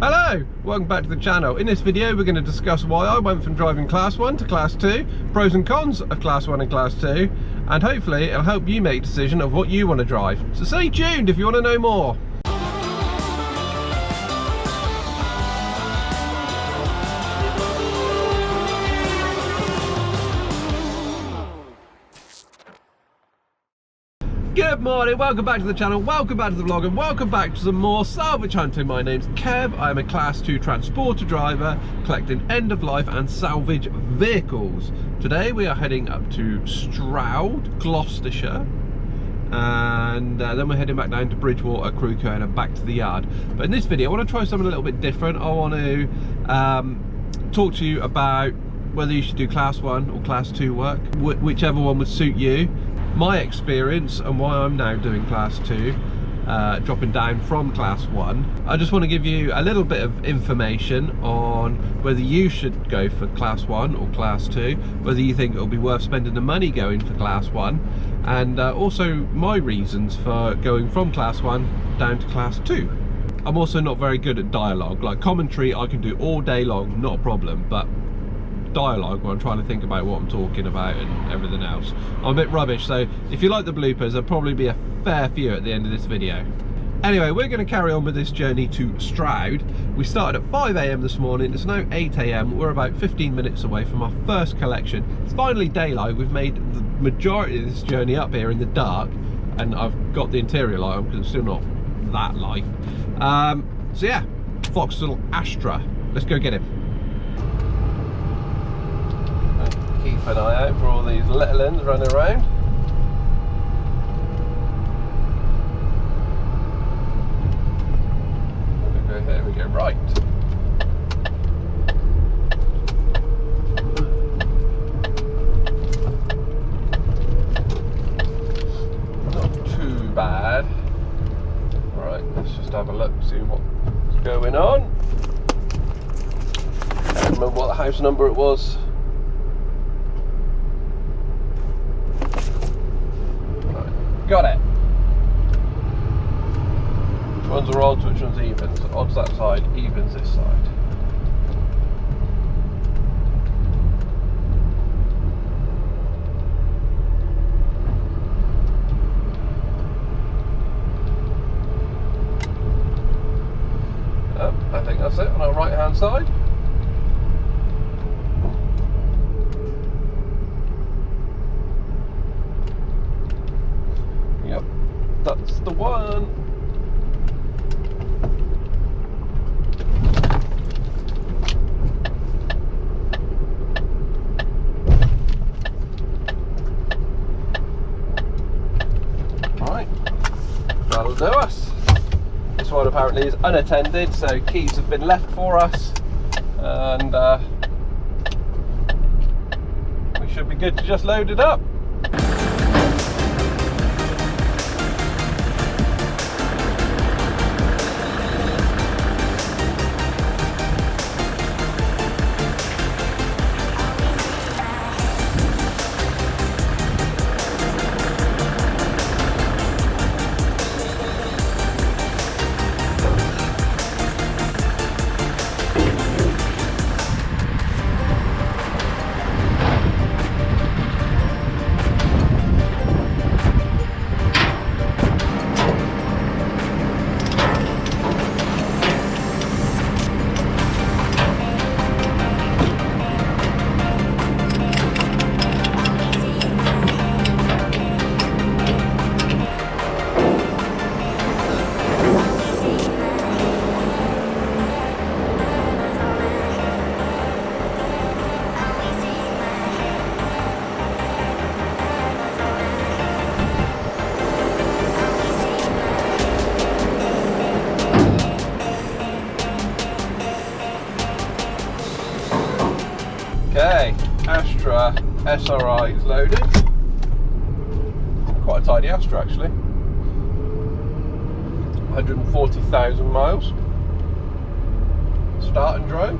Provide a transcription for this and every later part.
Hello, welcome back to the channel. In this video we're going to discuss why I went from driving class 1 to class 2, pros and cons of class 1 and class 2, and hopefully it'll help you make a decision of what you want to drive. So stay tuned if you want to know more. Good morning, welcome back to the channel, welcome back to the vlog, and welcome back to some more salvage hunting. My name's Kev, I'm a class 2 transporter driver collecting end-of-life and salvage vehicles. Today we are heading up to Stroud, Gloucestershire, and then we're heading back down to Bridgewater, Crewcone, and back to the yard. But in this video I want to try something a little bit different. I want to talk to you about whether you should do class 1 or class 2 work, whichever one would suit you. My experience and why I'm now doing class 2, dropping down from class 1. I just want to give you a little bit of information on whether you should go for class 1 or class 2, whether you think it'll be worth spending the money going for class 1, and also my reasons for going from class 1 down to class 2. I'm also not very good at dialogue. Like commentary I can do all day long, not a problem, but dialogue when I'm trying to think about what I'm talking about and everything else, I'm a bit rubbish. So if you like the bloopers, there'll probably be a fair few at the end of this video. Anyway, we're going to carry on with this journey to Stroud. We started at 5 AM this morning, it's now 8 AM, we're about 15 minutes away from our first collection. It's finally daylight, we've made the majority of this journey up here in the dark, and I've got the interior light on because it's still not that light. So yeah, Vauxhall Astra, let's go get him. Keep an eye out for all these little ones running around. Here we go, right. Not too bad. Right, let's just have a look, see what's going on. I can't remember what the house number it was. Got it. Which ones are odds, which ones are evens? Odds that side, evens this side. Oh, I think that's it on our right hand side. Yep, that's the one. Right, that'll do us. This one apparently is unattended, so keys have been left for us, and we should be good to just load it up. Okay, Astra SRI is loaded. Quite a tidy Astra actually. 140,000 miles. Start and drove.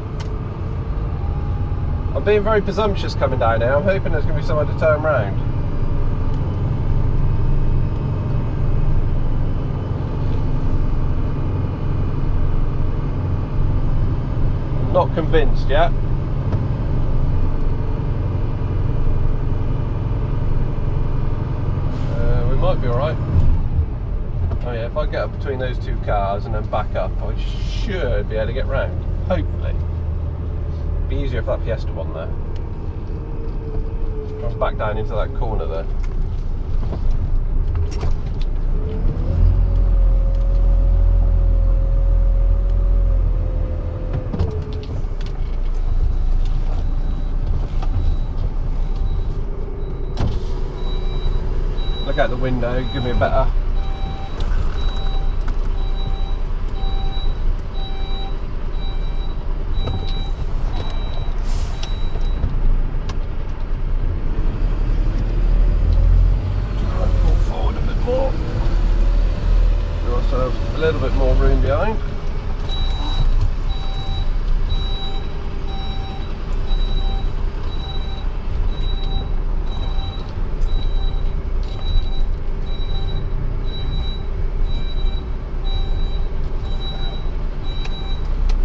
I'm being very presumptuous coming down here. I'm hoping there's going to be somewhere to turn round. Not convinced yet. We might be alright. Oh yeah, if I get up between those two cars and then back up, I should be able to get round. Hopefully. Be easier if that Fiesta one there. Drops back down into that corner there. Look out the window, give me a better. Pull forward a bit more. Give ourselves a little bit more room behind.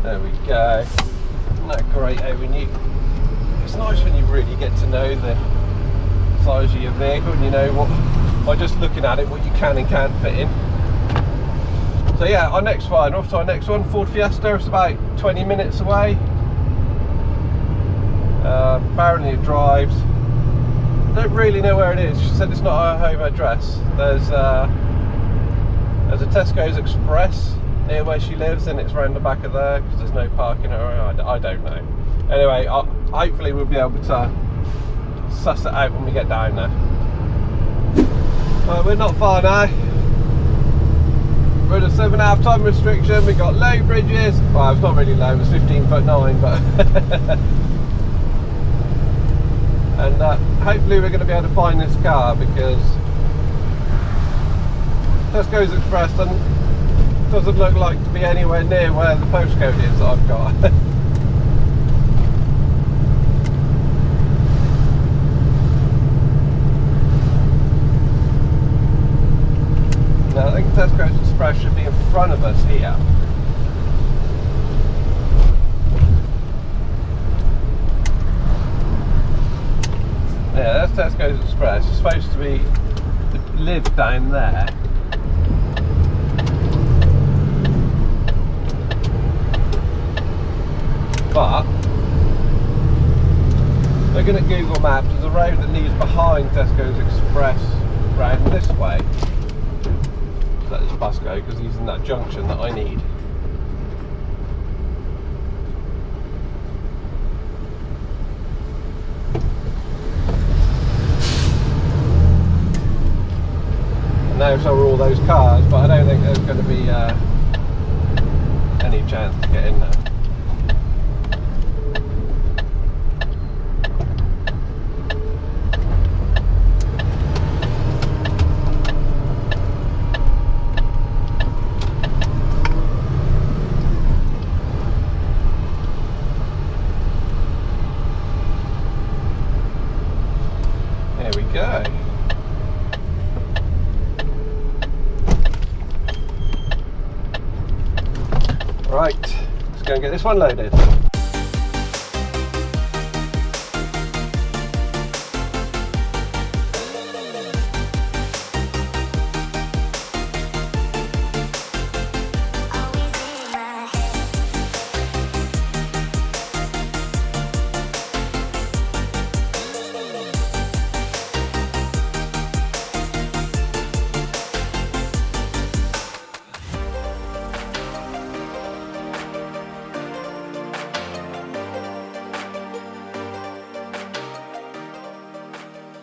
There we go. Isn't that great how when you... It's nice when you really get to know the size of your vehicle and you know what, by just looking at it, what you can and can't fit in. So yeah, our next one, off to our next one, Ford Fiesta. It's about 20 minutes away. Apparently it drives. Don't really know where it is. She said it's not our home address. There's a Tesco's Express near where she lives, and it's round the back of there because there's no parking area. I don't know. Anyway, hopefully we'll be able to suss it out when we get down there. We're not far now. We're at a 7.5 ton restriction. We got low bridges. Well, it's not really low. It was 15'9", but and hopefully we're going to be able to find this car because Tesco's Express doesn't look like to be anywhere near where the postcode is that I've got. Now I think Tesco's Express should be in front of us here. Yeah, that's Tesco's Express. It's supposed to be live down there. But looking at Google Maps, there's a road that leads behind Tesco's Express round this way. Let this bus go because he's in that junction that I need. And now so are all those cars, but I don't think there's going to be any chance to get in there. Go. Right, let's go and get this one loaded.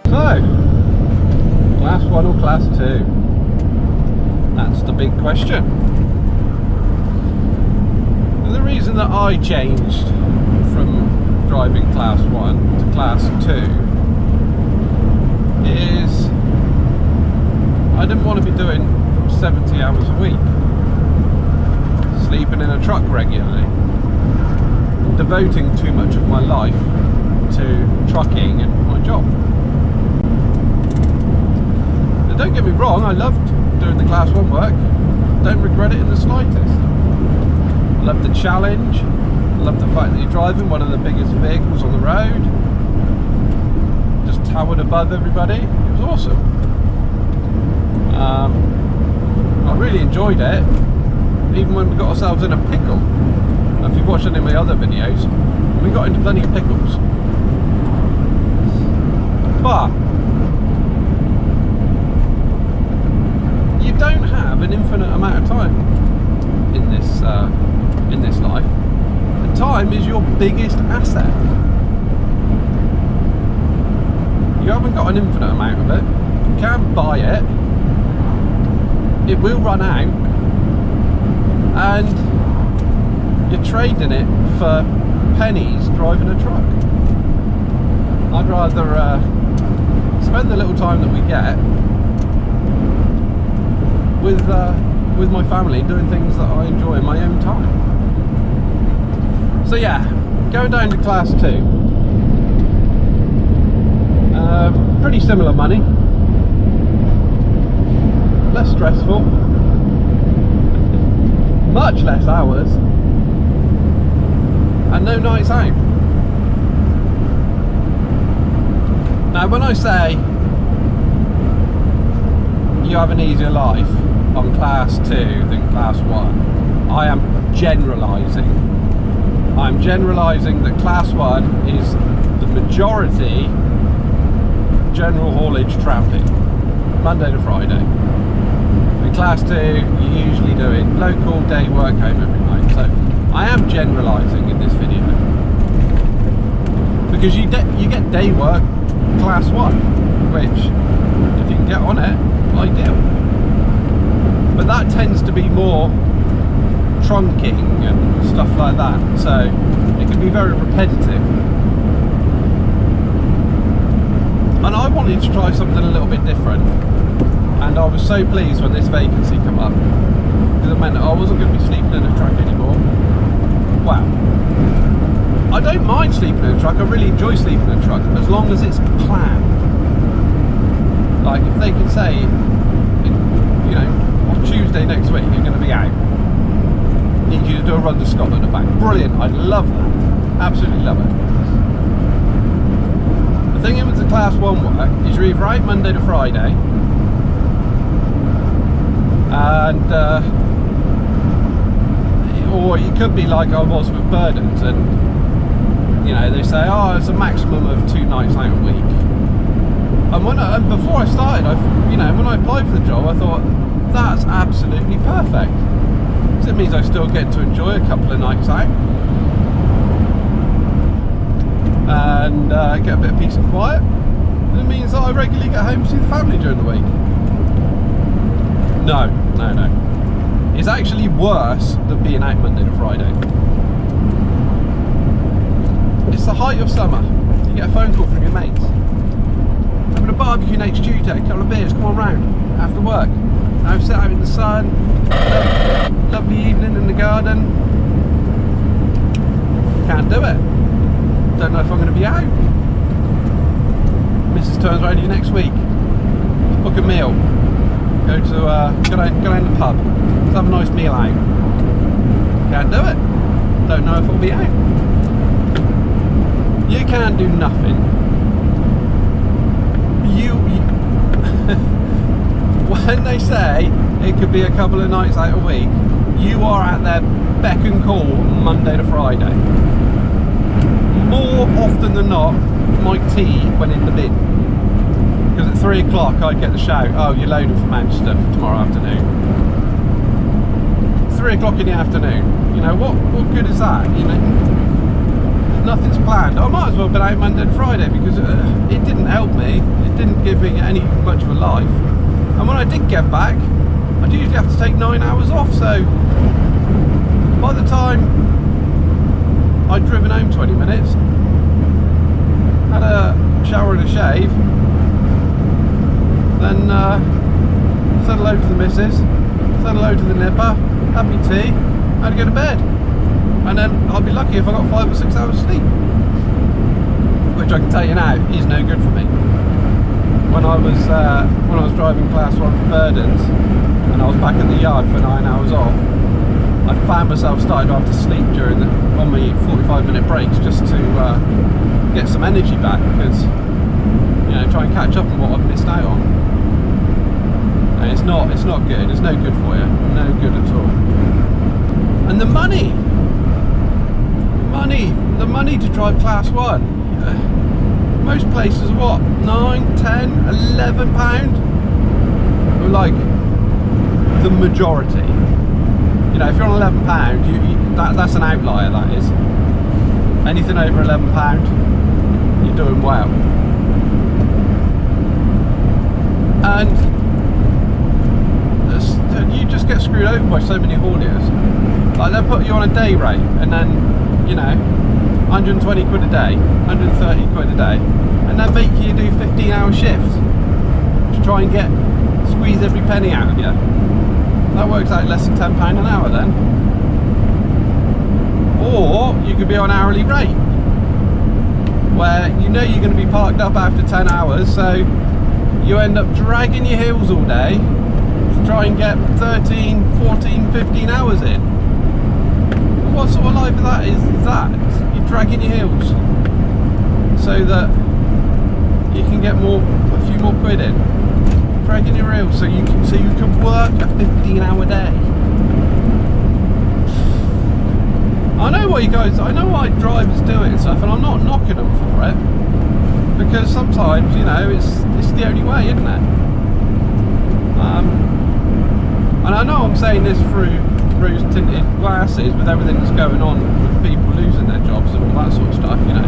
So, class 1 or class 2? That's the big question. And the reason that I changed from driving class 1 to class 2 is I didn't want to be doing 70 hours a week, sleeping in a truck regularly, devoting too much of my life to trucking and my job. Don't get me wrong, I loved doing the class 1 work, don't regret it in the slightest. Loved the challenge, Love the fact that you're driving one of the biggest vehicles on the road, just towered above everybody. It was awesome. I really enjoyed it, even when we got ourselves in a pickle. If you've watched any of my other videos, we got into plenty of pickles. But you don't have an infinite amount of time in this life, and time is your biggest asset. You haven't got an infinite amount of it. You can't buy it. It will run out, and you're trading it for pennies driving a truck. I'd rather spend the little time that we get with my family doing things that I enjoy in my own time. So yeah, going down to class 2. Pretty similar money, less stressful, much less hours, and no nights out. Now when I say you have an easier life on class 2 than class 1, I am generalising. I'm generalising that class 1 is the majority general haulage tramping, Monday to Friday. In class 2, you're usually doing local day work home every night. So I am generalising in this video, because you get day work class 1, which if you can get on it, ideal. But that tends to be more trunking and stuff like that, so it can be very repetitive. And I wanted to try something a little bit different, and I was so pleased when this vacancy came up, because it meant that I wasn't going to be sleeping in a truck anymore. Wow. I don't mind sleeping in a truck, I really enjoy sleeping in a truck, as long as it's planned. Like if they can say, you know, on Tuesday next week you're going to be out, need you to do a run to Scotland and back. Brilliant, I love that, absolutely love it. The thing with the class 1 work is you're either out Monday to Friday, and or it could be like I was with Burdens, and you know, they say, oh, it's a maximum of 2 nights out a week. And before I started, you know, when I applied for the job, I thought that's absolutely perfect, because it means I still get to enjoy a couple of nights out and get a bit of peace and quiet. And it means that I regularly get home to see the family during the week. No. It's actually worse than being out Monday to Friday. It's the height of summer. You get a phone call from your mates. Having a barbecue next Tuesday, a couple of beers, come on round after work. I've sat out in the sun, lovely evening in the garden. Can't do it. Don't know if I'm going to be out. Mrs. turns around to you next week. Book a meal. Go down the pub. Let's have a nice meal out. Can't do it. Don't know if I'll be out. You can't do nothing. When they say it could be a couple of nights out a week, you are at their beck and call Monday to Friday. More often than not, my tea went in the bin, because at 3 o'clock I'd get the shout, oh, you're loaded for Manchester for tomorrow afternoon. 3 o'clock in the afternoon, you know, what good is that? You know, nothing's planned. I might as well have been out Monday to Friday, because it didn't help me, it didn't give me any much of a life. And when I did get back, I'd usually have to take 9 hours off, so by the time I'd driven home 20 minutes, had a shower and a shave, then said hello to the missus, said hello to the nipper, had me tea, had to go to bed. And then I'd be lucky if I got 5 or 6 hours sleep, which I can tell you now is no good for me. When I was driving class 1 for Burdens, and I was back at the yard for 9 hours off, I found myself starting to have to sleep on my minute breaks just to get some energy back, because you know, try and catch up on what I've missed out on. And it's not good. It's no good for you. No good at all. And the money to drive class 1. Most places are what, 9, 10, 11 pound? Or like the majority. You know, if you're on 11 pound, that's an outlier, that is. Anything over 11 pound, you're doing well. And you just get screwed over by so many hauliers. Like, they'll put you on a day rate, and then, you know, 120 quid a day, 130 quid a day, and then make you do 15-hour shifts to try and squeeze every penny out of you. That works out less than £10 an hour then. Or you could be on hourly rate, where you know you're going to be parked up after 10 hours, so you end up dragging your heels all day to try and get 13, 14, 15 hours in. What sort of life is that? You're dragging your heels so that you can get a few more quid in. Dragging your heels so you can work a 15-hour day. I know why drivers do it and stuff, and I'm not knocking them for it, because sometimes, you know, it's the only way, isn't it? And I know I'm saying this through rose-tinted glasses, with everything that's going on with people losing their jobs and all that sort of stuff, you know.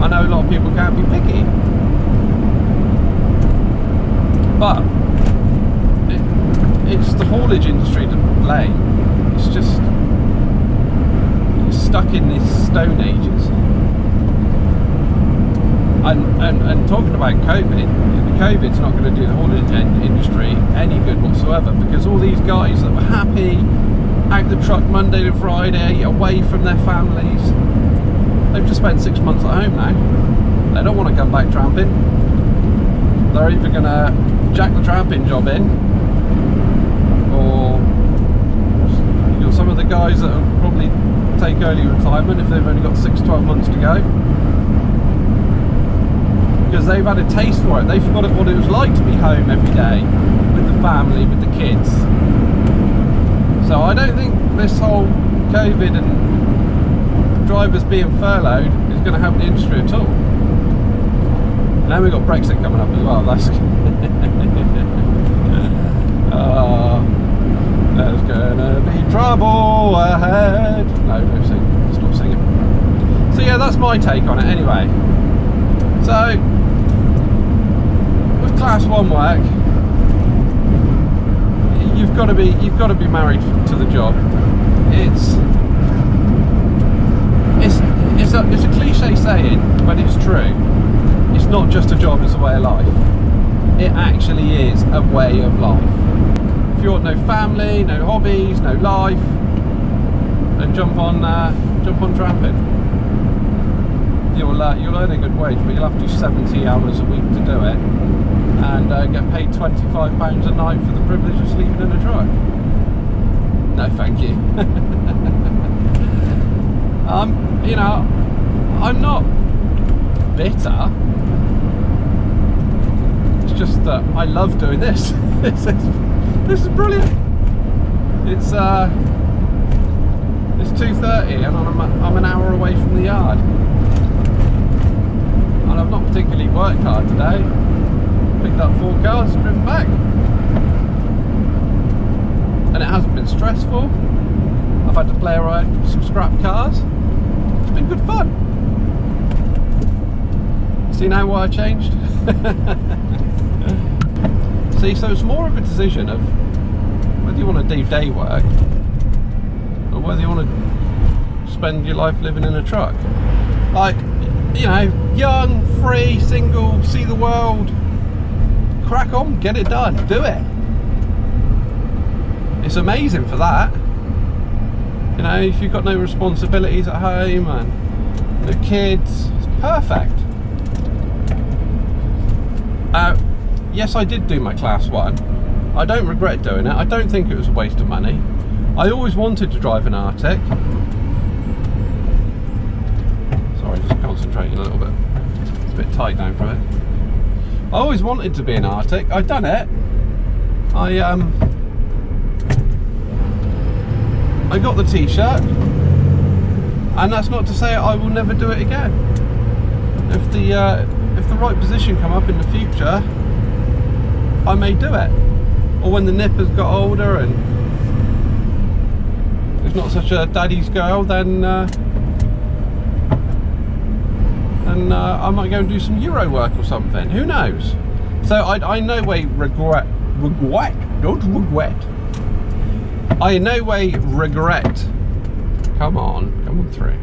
I know a lot of people can't be picky, but it's the haulage industry to blame. It's just, you're stuck in these stone ages. And talking about COVID, COVID's not going to do the haulage industry any good whatsoever, because all these guys that were happy out the truck Monday to Friday, away from their families, they've just spent 6 months at home now. They don't want to come back tramping. They're either going to jack the tramping job in, or you know, some of the guys that will probably take early retirement if they've only got 6-12 months to go, because they've had a taste for it. They forgot what it was like to be home every day with the family, with the kids. So I don't think this whole COVID and drivers being furloughed is going to help the industry at all. And then we've got Brexit coming up as well. That's there's gonna be trouble ahead. No, don't sing. Stop singing. So yeah, that's my take on it anyway. So with class 1 work, you've got to be married to the job. It's a cliche saying, but it's true. It's not just a job, it's a way of life. It actually is a way of life. If you want no family, no hobbies, no life, then jump on tramping. You'll earn a good wage, but you'll have to do 70 hours a week to do it, and get paid £25 a night for the privilege of sleeping in a truck. No, thank you. You know, I'm not bitter. It's just that I love doing this. This is brilliant. It's 2:30 and I'm an hour away from the yard, and I've not particularly worked hard today. Picked up 4 cars, driven back, and it hasn't been stressful. I've had to play around with some scrap cars. It's been good fun. See now why I changed? See, so it's more of a decision of whether you want to do day work or whether you want to spend your life living in a truck. Like, you know, young, free, single, see the world, crack on, get it done, do it. It's amazing for that. You know, if you've got no responsibilities at home and no kids, it's perfect. Yes, I did do my class 1. I don't regret doing it. I don't think it was a waste of money. I always wanted to drive an Arctic. tight down from it. I always wanted to be an Arctic. I've done it. I got the t-shirt, and that's not to say I will never do it again. If the right position come up in the future, I may do it. Or when the nipper's got older and it's not such a daddy's girl, then I might go and do some Euro work or something. Who knows? So I in no way regret. I in no way regret. Come on through.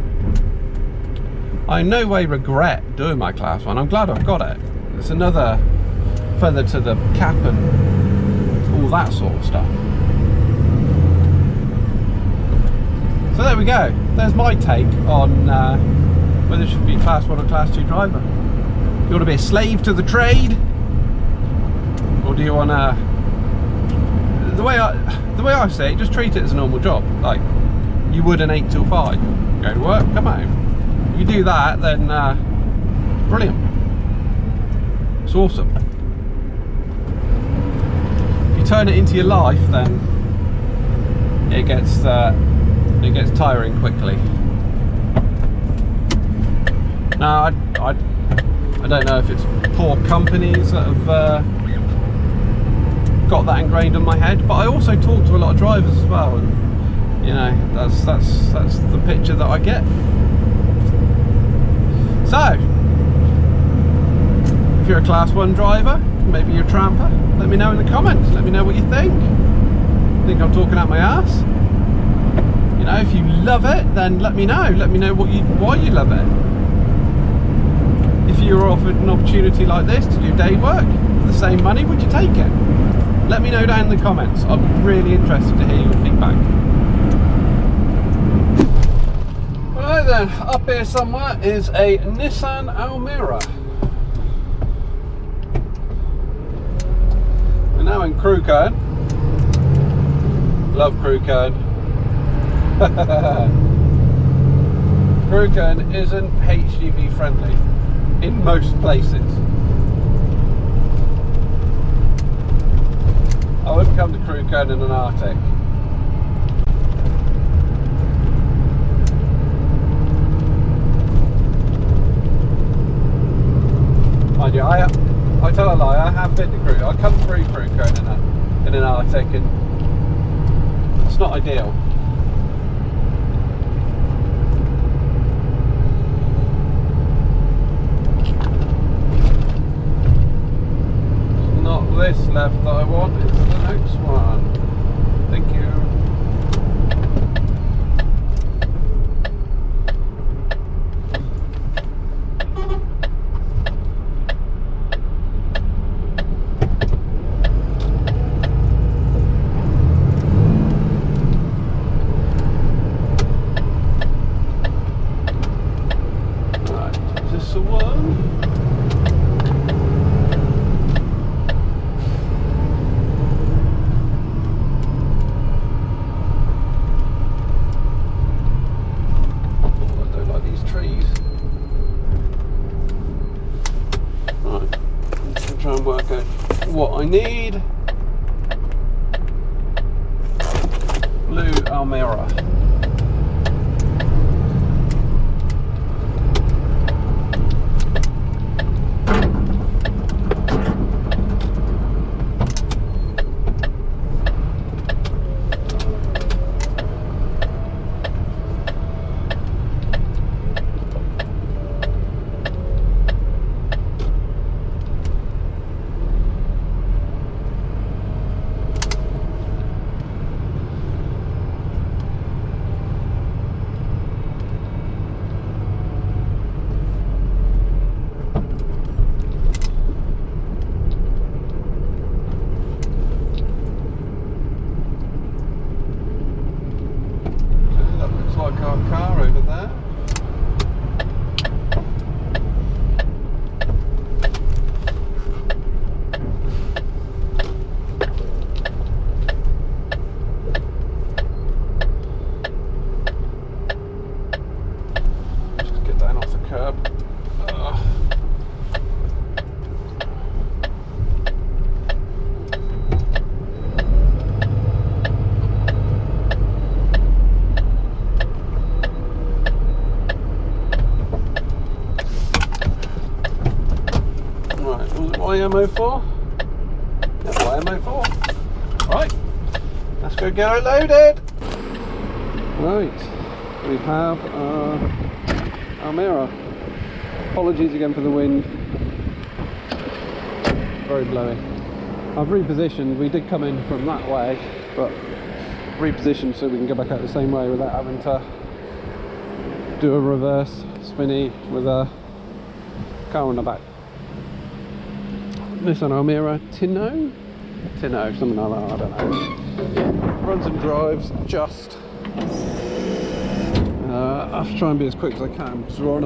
I in no way regret doing my class 1. I'm glad I've got it. It's another feather to the cap and all that sort of stuff. So there we go. There's my take on whether it should be class 1 or class 2 driver. Do you want to be a slave to the trade, or do you want to? The way I say it, just treat it as a normal job, like you would an 8 till 5. Go to work, come home. If you do that, then brilliant. It's awesome. If you turn it into your life, then it gets tiring quickly. Now, I don't know if it's poor companies that have got that ingrained in my head, but I also talk to a lot of drivers as well, and you know, that's the picture that I get. So, if you're a class 1 driver, maybe you're a tramper, let me know in the comments. Let me know what you think. Think I'm talking out my ass? You know, if you love it, then let me know. Let me know why you love it. If you were offered an opportunity like this to do day work for the same money, would you take it? Let me know down in the comments. I'm really interested to hear your feedback. Right then, up here somewhere is a Nissan Almera. We're now in Crewkern. Love Crewkern. Crewkern isn't HGV friendly in most places. I wouldn't come to Crewkern in an Arctic. Mind you, I tell a lie, I have been to Crewkern. I come through Crewkern in an Arctic, and it's not ideal. This left that I want is the next one. Thank you. Right, is this the one? Work out what I need. Blue Almera. Car over there. Just get down off the curb. MO4. That's my MO4. Right, let's go get it loaded. Right, we have Almira. Apologies again for the wind. Very blowy. I've repositioned. We did come in from that way, but repositioned so we can go back out the same way without having to do a reverse spinny with a car on the back. Nissan Almira Tinno, something like that, I don't know. Runs and drives just. I have to try and be as quick as I can because we're on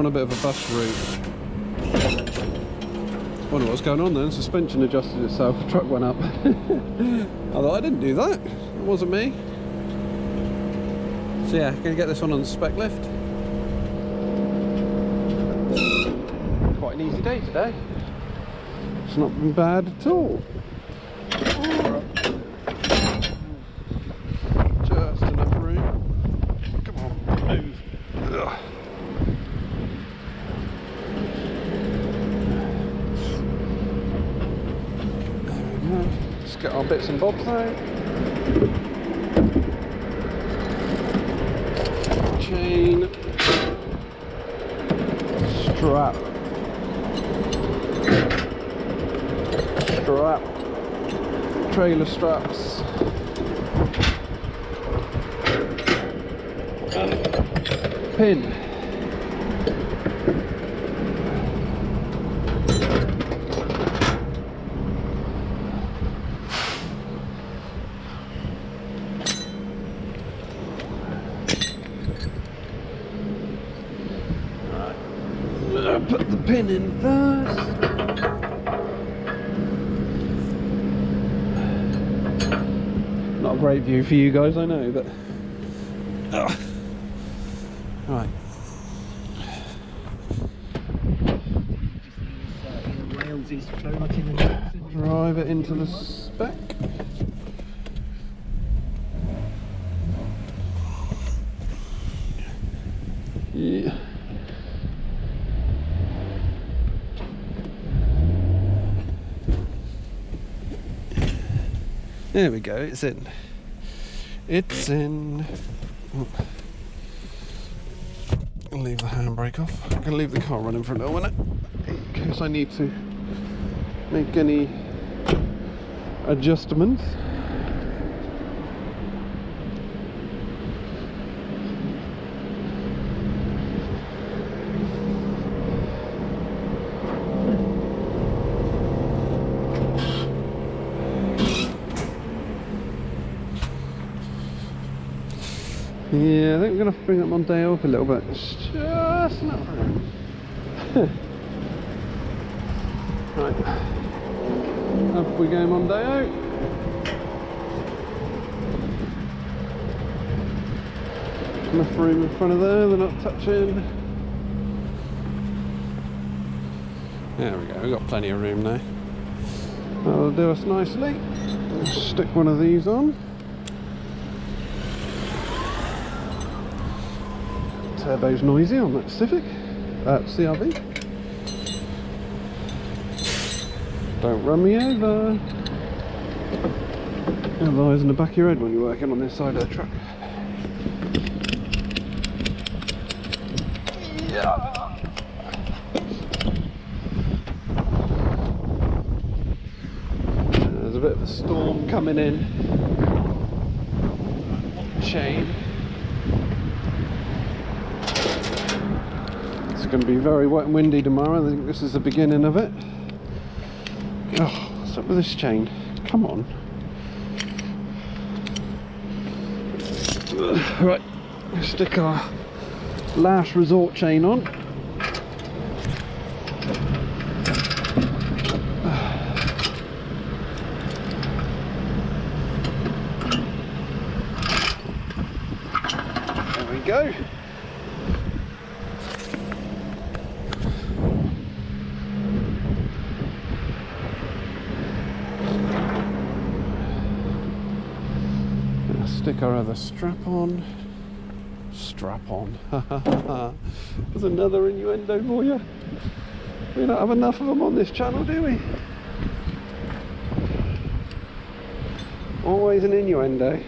a bit of a bus route. Wonder what's going on then. Suspension adjusted itself, truck went up. I thought I didn't do that. It wasn't me. So yeah, gonna get this one on the spec lift. Quite an easy day today. It's not been bad at all. Just enough room. Come on, move. Ugh. Let's get our bits and bobs out. Chain, strap, trailer straps, pin. Put the pin in first. Not a great view for you guys, I know, but right. Drive it into the spec. Yeah. There we go, it's in. It's in. I'll leave the handbrake off. I'm going to leave the car running for a little minute in case I need to make any adjustments. Yeah, I think we're going to have to bring that Mondeo up a little bit. It's just not room. Right. Up we go, Mondeo. Enough room in front of there, they're not touching. There we go, we've got plenty of room now. That'll do us nicely. Let's stick one of these on. Turbo's noisy on that Civic, CRV. Don't run me over. Have eyes in the back of your head when you're working on this side of the truck. Yeah. There's a bit of a storm coming in. Chain. It's going to be very wet and windy tomorrow. I think this is the beginning of it. Oh, what's up with this chain? Come on. Right, stick our last resort chain on. There we go. Stick our other strap on. There's another innuendo for you. We don't have enough of them on this channel, do we? Always an innuendo.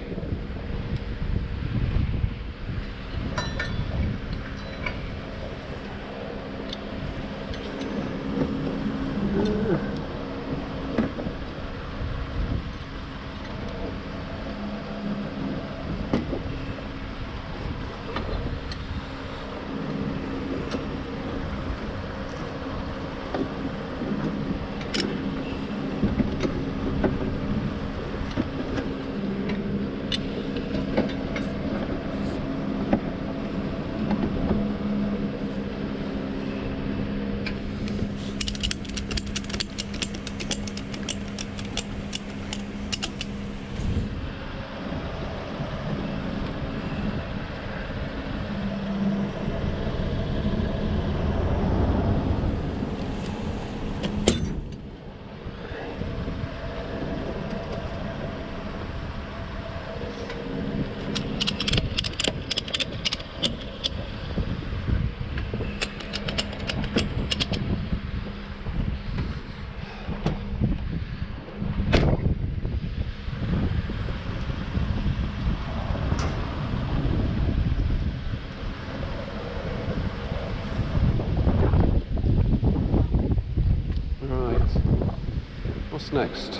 What's next?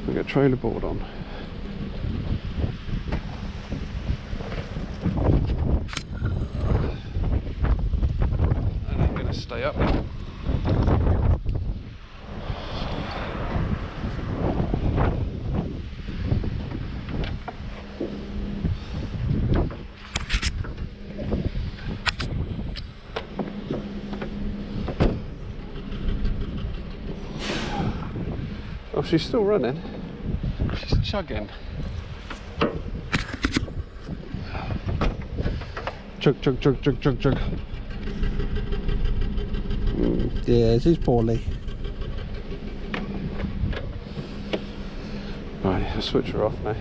We got a trailer board on. That ain't gonna stay up. Oh, she's still running. She's chugging. Chug, chug, chug, chug, chug, chug. Yeah, she's poorly. Right, I'll switch her off now.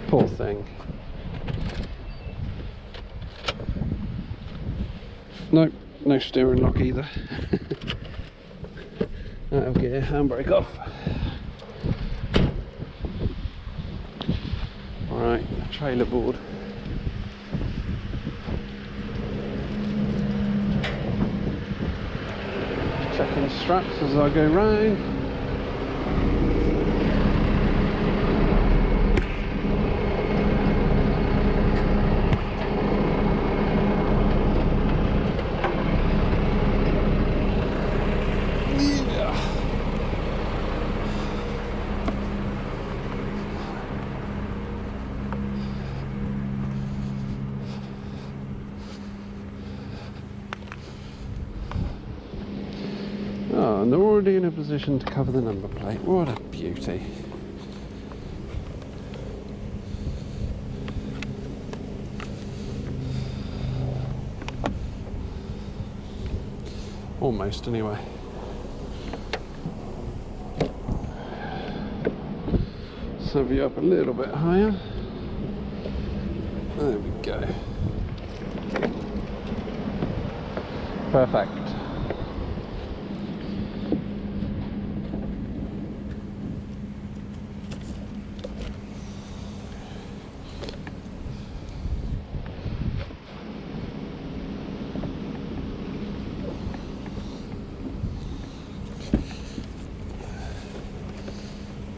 Poor thing. Nope, no steering lock either. That'll get a handbrake off. Alright, trailer board. Checking straps as I go round. Oh, and they're already in a position to cover the number plate. What a beauty. Almost, anyway. Sub you up a little bit higher. There we go. Perfect.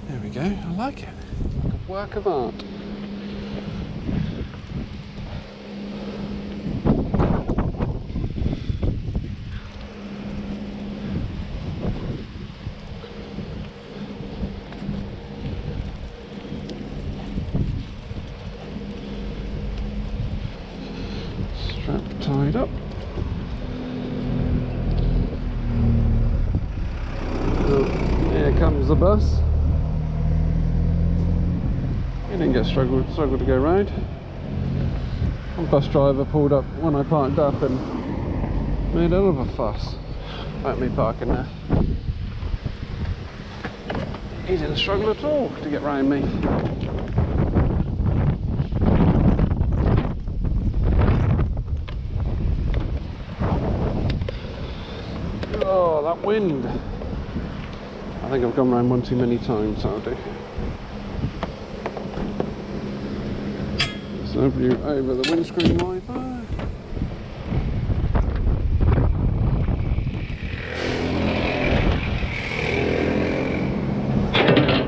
There we go, I like it. Like a work of art. Strap tied up. Oh, here comes the bus. He didn't get struggle to go round. One bus driver pulled up when I parked up and made a hell of a fuss about me parking there. He didn't struggle at all to get round me. that wind. I think I've gone round one too many times, that'll do. So view over the windscreen wiper.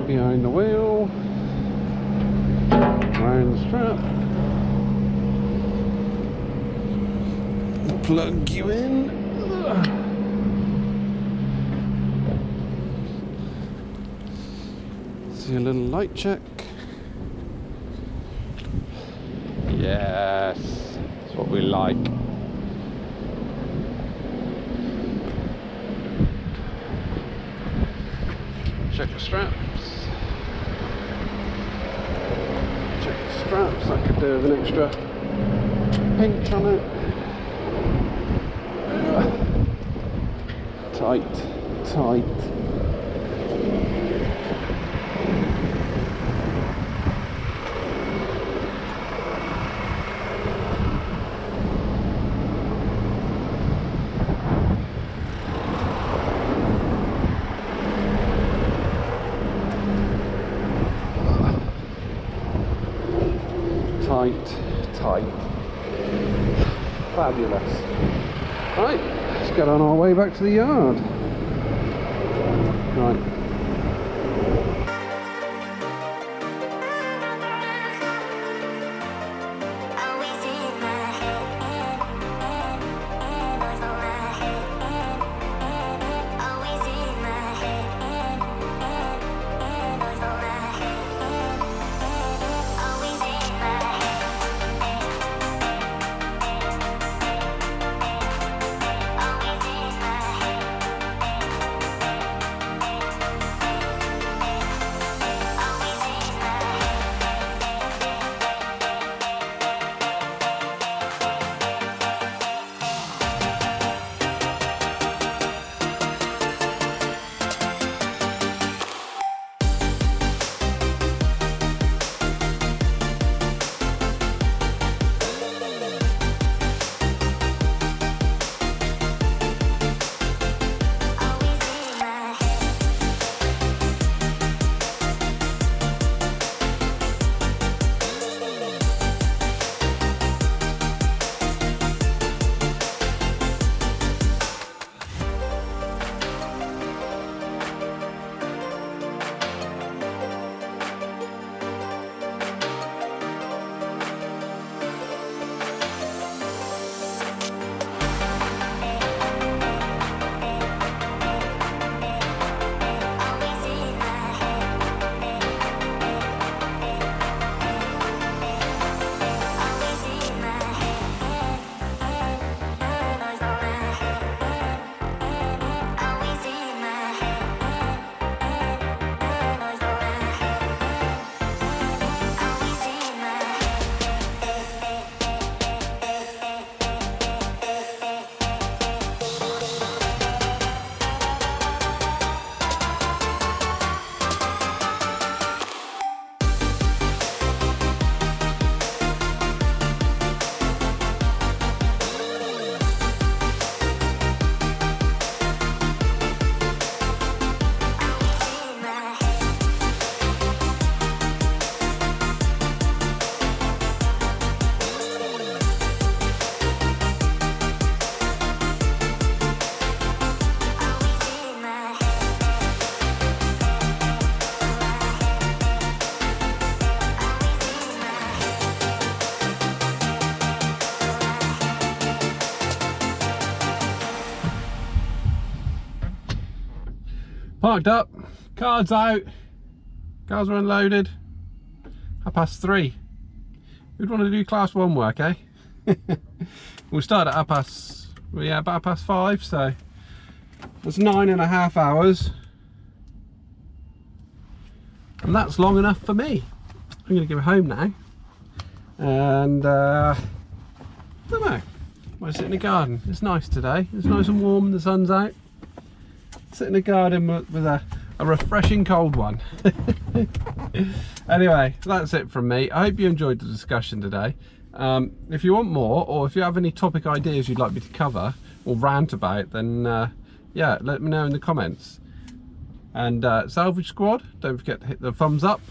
Behind the wheel. Round the strap. Plug you in. See a little light check. Yes, that's what we like. Check the straps. Check the straps. I could do with an extra pinch on it. Tight, tight. Tight. Fabulous. Right, let's get on our way back to the yard. Right. Parked up, car's out, cars are unloaded, 3:30. We'd want to do class 1 work, eh? We'll start at about 5:30, so that's 9.5 hours. And that's long enough for me. I'm going to go home now. And, I don't know, might sit in the garden. It's nice today, it's nice and warm, the sun's out. Sit in the garden with a refreshing cold one. Anyway, that's it from me. I hope you enjoyed the discussion today. If you want more, or if you have any topic ideas you'd like me to cover or rant about, then yeah, let me know in the comments. And Salvage Squad, don't forget to hit the thumbs up.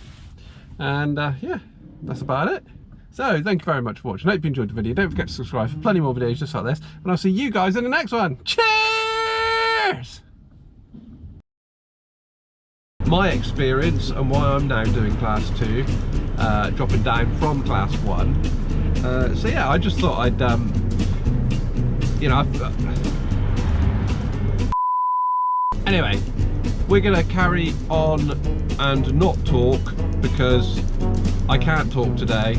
And yeah, that's about it. So thank you very much for watching. I hope you enjoyed the video. Don't forget to subscribe for plenty more videos just like this, and I'll see you guys in the next one. Cheers! My experience and why I'm now doing class 2, dropping down from class 1. So yeah, I just thought I'd you know, anyway, we're gonna carry on and not talk because I can't talk today.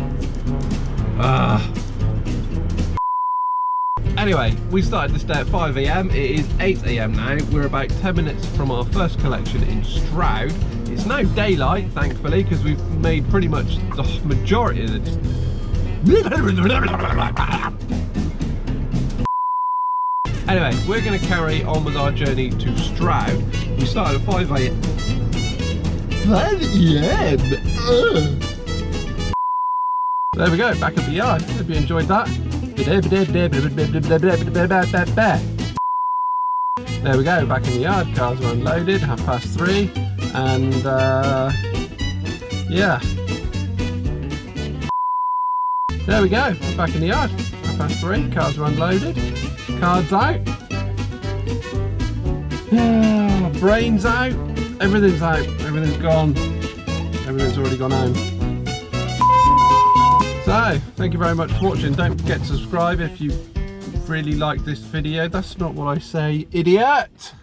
Anyway, we started this day at 5 AM. It is 8 AM now. We're about 10 minutes from our first collection in Stroud. It's now daylight, thankfully, because we've made pretty much the majority of this. Anyway, we're going to carry on with our journey to Stroud. We started at 5 AM. 5 AM? There we go, back at the yard. Hope you enjoyed that. There we go, back in the yard. Cars are unloaded, 3:30, and yeah. There we go, we're back in the yard. 3:30, cars are unloaded, cards out. Brains out, everything's out, everything's gone, everything's already gone home. So, thank you very much for watching. Don't forget to subscribe if you really like this video. That's not what I say, idiot!